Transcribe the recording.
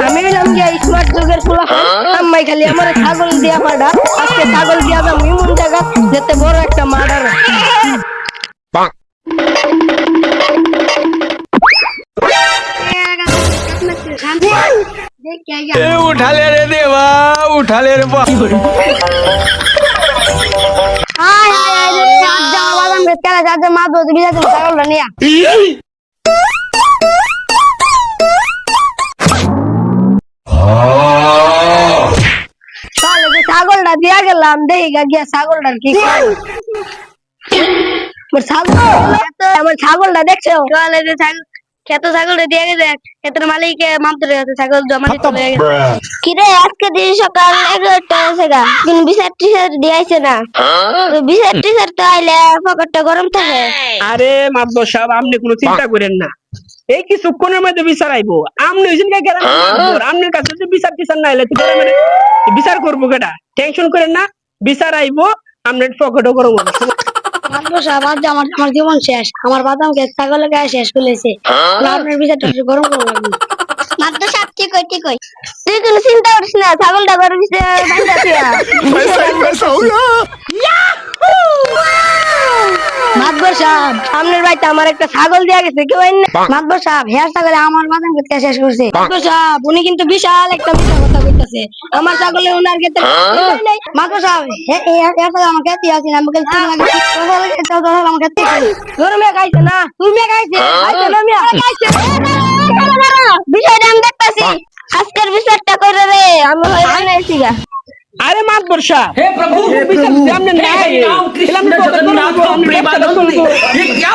আমি হলাম গিয়া স্মার্ট যুগের ফুলা আম্মাই খালি আমার ছাগল দিয়া পাড়া আজকে ছাগল দিয়া দাম এমন জায়গা যেতে বড় একটা মার্ডার उठा ले रे देवा उठा ले रे बा ছাগলটা নিয়া ছাগলটা দিয়া গেলাম দেখি গিয়া ছাগলটার কি আমার ছাগলটা দেখছো খেতে ছাগলটা দিয়ে গেছে খেতের মালিককে মাত্র ছাগল জমা দিতে হয়ে গেছে কিরে আজকে দিন সকাল 11টা আছে গা কিন্তু বিচার টিচার দিয়েছে না বিচার টিচার তো আইলে পকেটটা গরম থাকে আরে মাদবর সাহেব আপনি কোনো চিন্তা করেন না এই কিছুক্ষণের মধ্যে বিচার আইবো আপনি ওইদিনকে গেলেন আপনার কাছে যদি বিচার টিচার না এলে বিচার করবো কেটা টেনশন করেন না বিচার আইবো আপনার পকেটও গরম হবে আমার জীবন শেষ আমার বাদাম কে ছাগল গায়ে শেষ করেছে আপনার বিচারটা গরম করে লাগবে মাত্র সাপ ঠিক কই তুই কোনো চিন্তা করিস না ছাগলটা গরম দিছে বাইন্দা তুইয়া মাতবর সাহেব সামনের বাড়িতে আমার একটা ছাগল দেয়া গেছে কেউ মাতবর সাহেব হেয়ার ছাগলে আমার বাদাম কে শেষ করছে মাতবর সাহেব উনি কিন্তু বিশাল একটা মিথ্যা কথা কইতাছে আমার ছাগলে ওনার ক্ষেত্রে মাতবর সাহেব হেয়ার ছাগল আমার ক্ষেত্রে আছে না আমাকে আমার ক্ষেত্রে গরমে খাইছে না তুমি খাইছে খাইছে না মিয়া খাইছে বিষয়টা আমি দেখতাছি আজকের বিচারটা করে রে আমি হইরান হইছি গা अरे मात वर्षा हे प्रभु सामने हे राम कृष्ण जगन्नाथ प्रेमानंद ये क्या